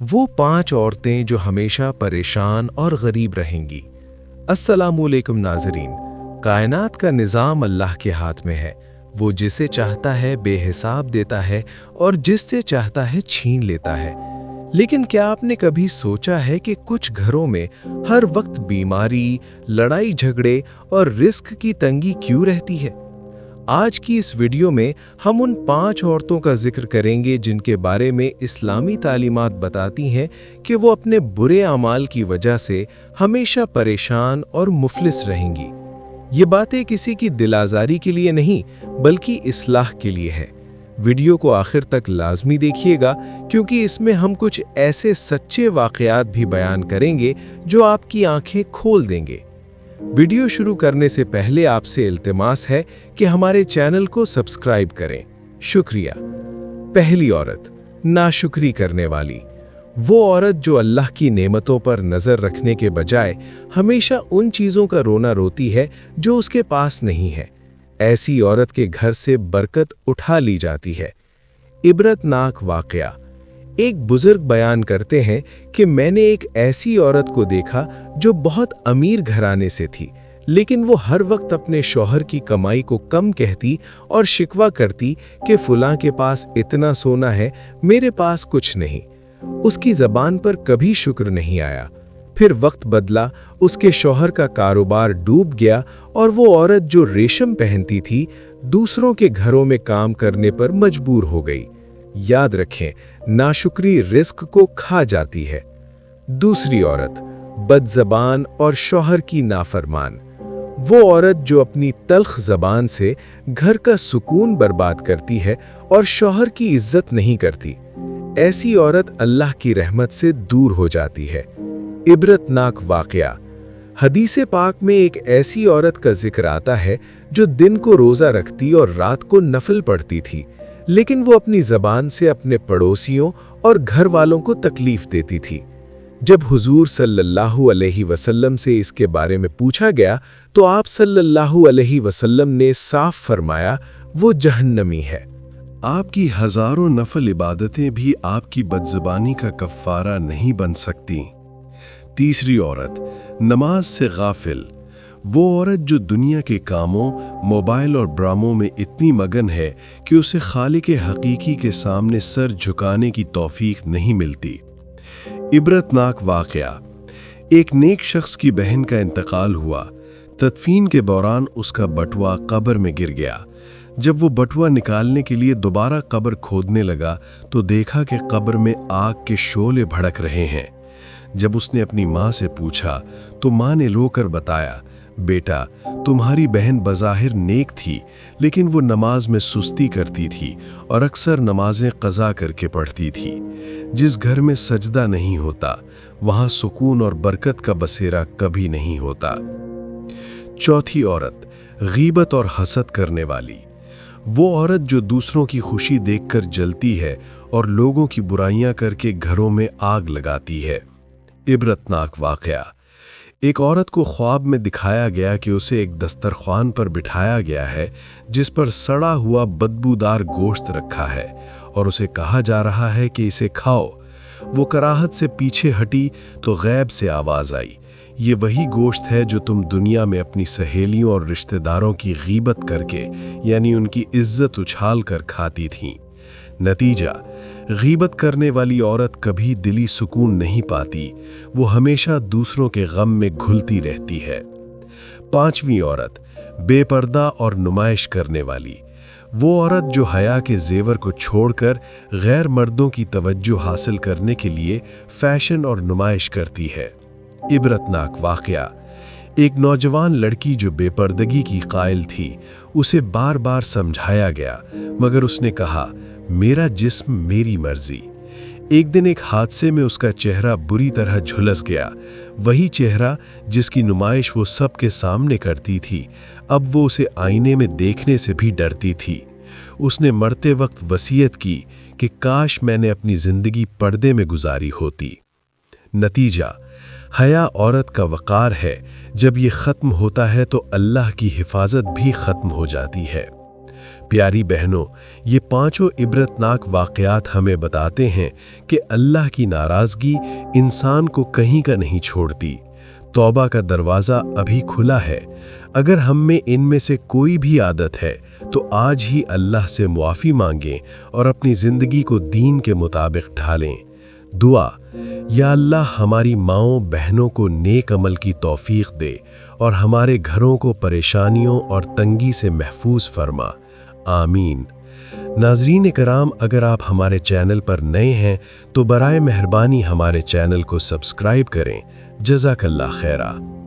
وہ 5 عورتیں جو ہمیشہ پریشان اور غریب رہیں گی۔ السلام علیکم ناظرین، کائنات کا نظام اللہ کے ہاتھ میں ہے۔ وہ جسے چاہتا ہے بے حساب دیتا ہے اور جس سے چاہتا ہے چھین لیتا ہے۔ لیکن کیا آپ نے کبھی سوچا ہے کہ کچھ گھروں میں ہر وقت بیماری، لڑائی جھگڑے اور رزق کی تنگی کیوں رہتی ہے؟ آج کی اس ویڈیو میں ہم ان 5 عورتوں کا ذکر کریں گے جن کے بارے میں اسلامی تعلیمات بتاتی ہیں کہ وہ اپنے برے اعمال کی وجہ سے ہمیشہ پریشان اور مفلس رہیں گی۔ یہ باتیں کسی کی دل آزاری کے لیے نہیں بلکہ اصلاح کے لیے ہے۔ ویڈیو کو آخر تک لازمی دیکھیے گا کیونکہ اس میں ہم کچھ ایسے سچے واقعات بھی بیان کریں گے جو آپ کی آنکھیں کھول دیں گے۔ ویڈیو شروع کرنے سے پہلے آپ سے التماس ہے کہ ہمارے چینل کو سبسکرائب کریں۔ شکریہ۔ پہلی عورت، ناشکری کرنے والی۔ وہ عورت جو اللہ کی نعمتوں پر نظر رکھنے کے بجائے ہمیشہ ان چیزوں کا رونا روتی ہے جو اس کے پاس نہیں ہے۔ ایسی عورت کے گھر سے برکت اٹھا لی جاتی ہے۔ عبرت ناک واقعہ۔ ایک بزرگ بیان کرتے ہیں کہ میں نے ایک ایسی عورت کو دیکھا جو بہت امیر گھرانے سے تھی، لیکن وہ ہر وقت اپنے شوہر کی کمائی کو کم کہتی اور شکوہ کرتی کہ فلاں کے پاس اتنا سونا ہے، میرے پاس کچھ نہیں۔ اس کی زبان پر کبھی شکر نہیں آیا۔ پھر وقت بدلا، اس کے شوہر کا کاروبار ڈوب گیا اور وہ عورت جو ریشم پہنتی تھی دوسروں کے گھروں میں کام کرنے پر مجبور ہو گئی۔ یاد رکھیں، ناشکری رزق کو کھا جاتی ہے۔ دوسری عورت، بد زبان اور شوہر کی نافرمان۔ وہ عورت جو اپنی تلخ زبان سے گھر کا سکون برباد کرتی ہے اور شوہر کی عزت نہیں کرتی، ایسی عورت اللہ کی رحمت سے دور ہو جاتی ہے۔ عبرت ناک واقعہ۔ حدیث پاک میں ایک ایسی عورت کا ذکر آتا ہے جو دن کو روزہ رکھتی اور رات کو نفل پڑھتی تھی، لیکن وہ اپنی زبان سے اپنے پڑوسیوں اور گھر والوں کو تکلیف دیتی تھی۔ جب حضور صلی اللہ علیہ وسلم سے اس کے بارے میں پوچھا گیا تو آپ صلی اللہ علیہ وسلم نے صاف فرمایا، وہ جہنمی ہے۔ آپ کی ہزاروں نفل عبادتیں بھی آپ کی بدزبانی کا کفارہ نہیں بن سکتی۔ تیسری عورت، نماز سے غافل۔ وہ عورت جو دنیا کے کاموں، موبائل اور ڈراموں میں اتنی مگن ہے کہ اسے خالق حقیقی کے سامنے سر جھکانے کی توفیق نہیں ملتی۔ عبرت ناک واقعہ۔ ایک نیک شخص کی بہن کا انتقال ہوا۔ تدفین کے دوران اس کا بٹوا قبر میں گر گیا۔ جب وہ بٹوا نکالنے کے لیے دوبارہ قبر کھودنے لگا تو دیکھا کہ قبر میں آگ کے شعلے بھڑک رہے ہیں۔ جب اس نے اپنی ماں سے پوچھا تو ماں نے رو کر بتایا، بیٹا، تمہاری بہن بظاہر نیک تھی لیکن وہ نماز میں سستی کرتی تھی اور اکثر نمازیں قضا کر کے پڑھتی تھی۔ جس گھر میں سجدہ نہیں ہوتا وہاں سکون اور برکت کا بسیرا کبھی نہیں ہوتا۔ چوتھی عورت، غیبت اور حسد کرنے والی۔ وہ عورت جو دوسروں کی خوشی دیکھ کر جلتی ہے اور لوگوں کی برائیاں کر کے گھروں میں آگ لگاتی ہے۔ عبرت ناک واقعہ۔ ایک عورت کو خواب میں دکھایا گیا کہ اسے ایک دسترخوان پر بٹھایا گیا ہے جس پر سڑا ہوا بدبودار گوشت رکھا ہے اور اسے کہا جا رہا ہے کہ اسے کھاؤ۔ وہ کراہت سے پیچھے ہٹی تو غیب سے آواز آئی، یہ وہی گوشت ہے جو تم دنیا میں اپنی سہیلیوں اور رشتہ داروں کی غیبت کر کے یعنی ان کی عزت اچھال کر کھاتی تھیں۔ نتیجہ، غیبت کرنے والی عورت کبھی دلی سکون نہیں پاتی، وہ ہمیشہ دوسروں کے غم میں گھلتی رہتی ہے۔ پانچویں عورت، بے پردہ اور نمائش کرنے والی۔ وہ عورت جو حیا کے زیور کو چھوڑ کر غیر مردوں کی توجہ حاصل کرنے کے لیے فیشن اور نمائش کرتی ہے۔ عبرت ناک واقعہ۔ ایک نوجوان لڑکی جو بے پردگی کی قائل تھی، اسے بار بار سمجھایا گیا مگر اس نے کہا، میرا جسم میری مرضی۔ ایک دن ایک حادثے میں اس کا چہرہ بری طرح جھلس گیا۔ وہی چہرہ جس کی نمائش وہ سب کے سامنے کرتی تھی، اب وہ اسے آئینے میں دیکھنے سے بھی ڈرتی تھی۔ اس نے مرتے وقت وصیت کی کہ کاش میں نے اپنی زندگی پردے میں گزاری ہوتی۔ نتیجہ، حیا عورت کا وقار ہے، جب یہ ختم ہوتا ہے تو اللہ کی حفاظت بھی ختم ہو جاتی ہے۔ پیاری بہنوں، یہ پانچوں عبرتناک واقعات ہمیں بتاتے ہیں کہ اللہ کی ناراضگی انسان کو کہیں کا نہیں چھوڑتی۔ توبہ کا دروازہ ابھی کھلا ہے۔ اگر ہم میں ان میں سے کوئی بھی عادت ہے تو آج ہی اللہ سے معافی مانگیں اور اپنی زندگی کو دین کے مطابق ڈھالیں۔ دعا: یا اللہ ہماری ماؤں بہنوں کو نیک عمل کی توفیق دے اور ہمارے گھروں کو پریشانیوں اور تنگی سے محفوظ فرما، آمین۔ ناظرین کرام، اگر آپ ہمارے چینل پر نئے ہیں تو برائے مہربانی ہمارے چینل کو سبسکرائب کریں۔ جزاک اللہ خیرہ۔